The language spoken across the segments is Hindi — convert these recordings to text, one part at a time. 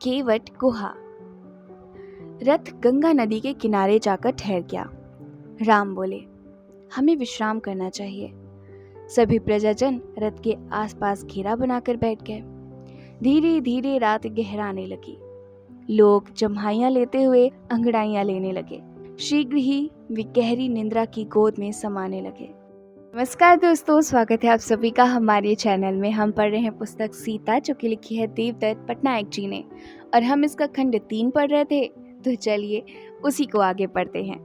केवट गुहा। रथ गंगा नदी के किनारे जाकर ठहर गया। राम बोले, हमें विश्राम करना चाहिए। सभी प्रजाजन रथ के आसपास घेरा बनाकर बैठ गए। धीरे धीरे रात गहराने लगी। लोग जम्हाइयां लेते हुए अंगड़ाइयां लेने लगे। शीघ्र ही वे गहरी निद्रा की गोद में समाने लगे। नमस्कार दोस्तों, स्वागत है आप सभी का हमारे चैनल में। हम पढ़ रहे हैं पुस्तक सीता, जो कि लिखी है देवदत्त पटनायक जी ने, और हम इसका खंड 3 पढ़ रहे थे। तो चलिए उसी को आगे पढ़ते हैं।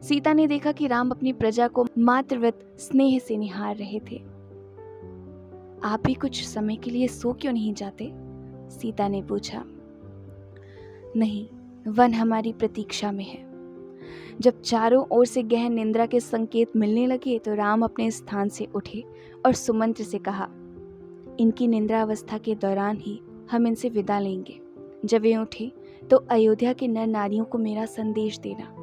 सीता ने देखा कि राम अपनी प्रजा को मातृवत स्नेह से निहार रहे थे। आप भी कुछ समय के लिए सो क्यों नहीं जाते? सीता ने पूछा। नहीं, वन हमारी प्रतीक्षा में है। जब चारों ओर से गहन निद्रा के संकेत मिलने लगे तो राम अपने स्थान से उठे और सुमंत्र से कहा, इनकी निद्रावस्था के दौरान ही हम इनसे विदा लेंगे। जब वे उठे तो अयोध्या के नर नारियों को मेरा संदेश देना।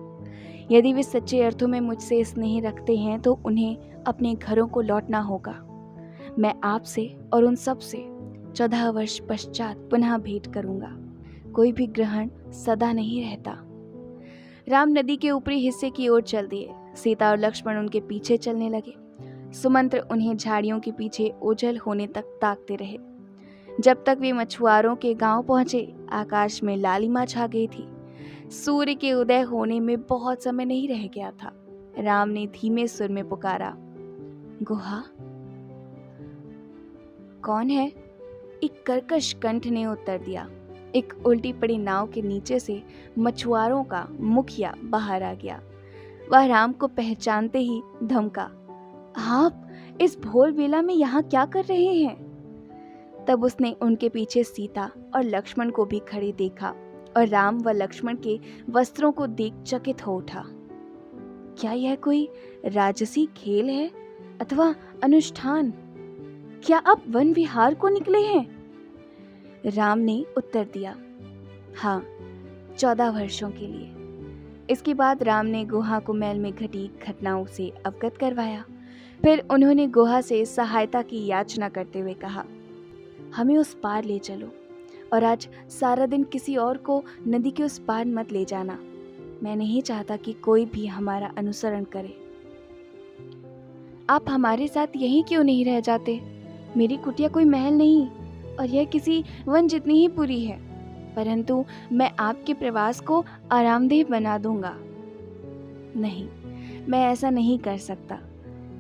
यदि वे सच्चे अर्थों में मुझसे स्नेह रखते हैं तो उन्हें अपने घरों को लौटना होगा। मैं आपसे और उन सब से 14 वर्ष पश्चात पुनः भेंट करूंगा। कोई भी ग्रहण सदा नहीं रहता। राम नदी के ऊपरी हिस्से की ओर चल दिए। सीता और लक्ष्मण उनके पीछे चलने लगे। सुमंत्र उन्हें झाड़ियों के पीछे ओझल होने तक ताकते रहे। जब तक वे मछुआरों के गांव पहुंचे, आकाश में लालिमा छा गई थी। सूर्य के उदय होने में बहुत समय नहीं रह गया था। राम ने धीमे सुर में पुकारा, गुहा। कौन है? एक कर्कश कंठ ने उत्तर दिया। एक उल्टी पड़ी नाव के नीचे से मछुआरों का मुखिया बाहर आ गया। वह राम को पहचानते ही धमका, आप इस भोर बेला में यहाँ क्या कर रहे हैं? तब उसने उनके पीछे सीता और लक्ष्मण को भी खड़े देखा और राम व लक्ष्मण के वस्त्रों को देख चकित हो उठा। क्या यह कोई राजसी खेल है अथवा अनुष्ठान? क्या आप वन विहार को निकले हैं? राम ने उत्तर दिया, हाँ, 14 वर्षों के लिए। इसके बाद राम ने गुहा को मैल में घटी घटनाओं से अवगत करवाया। फिर उन्होंने गुहा से सहायता की याचना करते हुए कहा, हमें उस पार ले चलो और आज सारा दिन किसी और को नदी के उस पार मत ले जाना। मैं नहीं चाहता कि कोई भी हमारा अनुसरण करे। आप हमारे साथ यहीं क्यों नहीं रह जाते? मेरी कुटिया कोई महल नहीं और यह किसी वन जितनी ही पूरी है, परंतु मैं आपके प्रवास को आरामदेह बना दूंगा। नहीं, मैं ऐसा नहीं कर सकता।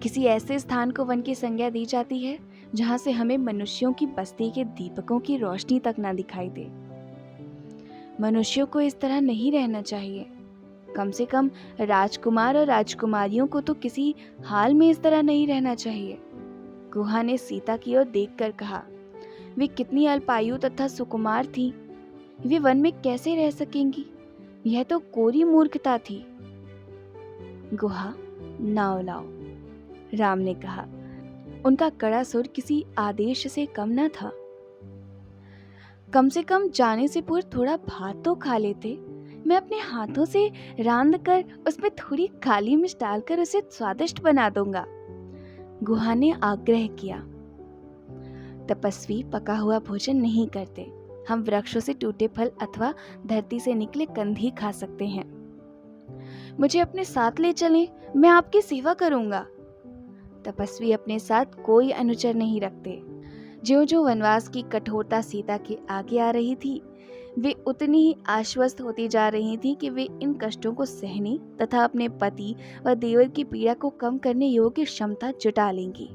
किसी ऐसे स्थान को वन की संज्ञा दी जाती है जहां से हमें मनुष्यों की बस्ती के दीपकों की रोशनी तक ना दिखाई दे। मनुष्यों को इस तरह नहीं रहना चाहिए। कम से कम राजकुमार और राजकुमारियों को तो किसी हाल में इस तरह नहीं रहना चाहिए। गुहा ने सीता की ओर देखकर कहा, वे कितनी अल्पायु तथा सुकुमार थी। वे वन में कैसे रह सकेंगी? यह तो कोरी मूर्खता थी। गुहा, नाव लाओ, राम ने कहा। उनका कड़ा सुर किसी आदेश से कम न था। कम से कम जाने से पूर्व थोड़ा भात तो खा लेते। मैं अपने हाथों से रांध कर उसमें थोड़ी काली मिर्च डालकर उसे स्वादिष्ट बना दूंगा। गुहा ने आग्रह किया। तपस्वी पका हुआ भोजन नहीं करते। हम वृक्षों से टूटे फल अथवा धरती से निकले कंद ही खा सकते हैं। मुझे अपने साथ ले चलें, मैं आपकी सेवा करूंगा। तपस्वी अपने साथ कोई अनुचर नहीं रखते। ज्यों ज्यों वनवास की कठोरता सीता के आगे आ रही थी, वे उतनी ही आश्वस्त होती जा रही थी कि वे इन कष्टों को सहने तथा अपने पति व देवर की पीड़ा को कम करने योग्य क्षमता जुटा लेंगी।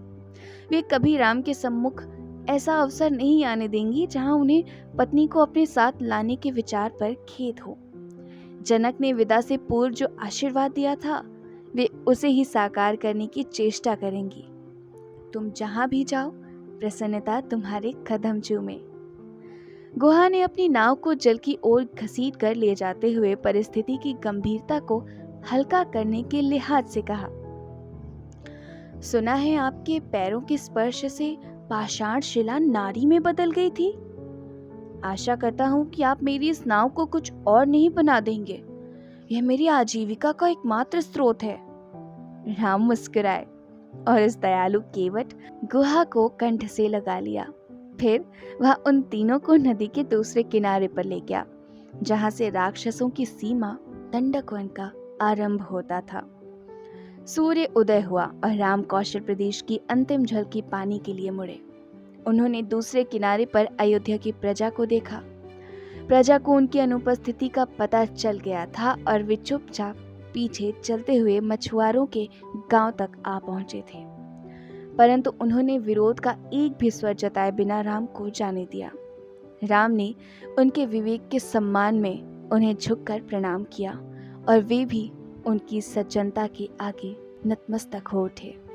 वे कभी राम के सम्मुख ऐसा अवसर नहीं आने देंगी जहां उन्हें पत्नी को अपने साथ लाने के विचार पर खेद हो। जनक ने विदा से पूर्व जो आशीर्वाद दिया था, वे उसे ही साकार करने की चेष्टा करेंगी। तुम जहां भी जाओ, प्रसन्नता तुम्हारे कदम चूमे। गुहा ने अपनी नाव को जल की ओर घसीट कर ले जाते हुए परिस्थिति की गंभीरता को हल्का करने के लिहाज से कहा, सुना है आपके पैरों के स्पर्श से पाषाण शिला नारी में बदल गई थी। आशा करता हूं कि आप मेरी इस नाव को कुछ और नहीं बना देंगे। यह मेरी आजीविका का एकमात्र स्रोत है। राम मुस्कुराए और इस दयालु केवट गुहा को कंठ से लगा लिया। फिर वह उन तीनों को नदी के दूसरे किनारे पर ले गया, जहां से राक्षसों की सीमा दंडक वन का आरंभ होता था। सूर्य उदय हुआ और राम कौशल प्रदेश की अंतिम झलकी पाने के लिए मुड़े। उन्होंने दूसरे किनारे पर अयोध्या की प्रजा को देखा। प्रजा को उनकी अनुपस्थिति का पता चल गया था और वे चुपचाप पीछे चलते हुए मछुआरों के गांव तक आ पहुंचे थे। परंतु उन्होंने विरोध का एक भी स्वर जताए बिना राम को जाने दिया। राम ने उनके विवेक के सम्मान में उन्हें झुककर प्रणाम किया और वे भी उनकी सज्जनता के आगे नतमस्तक हो उठे।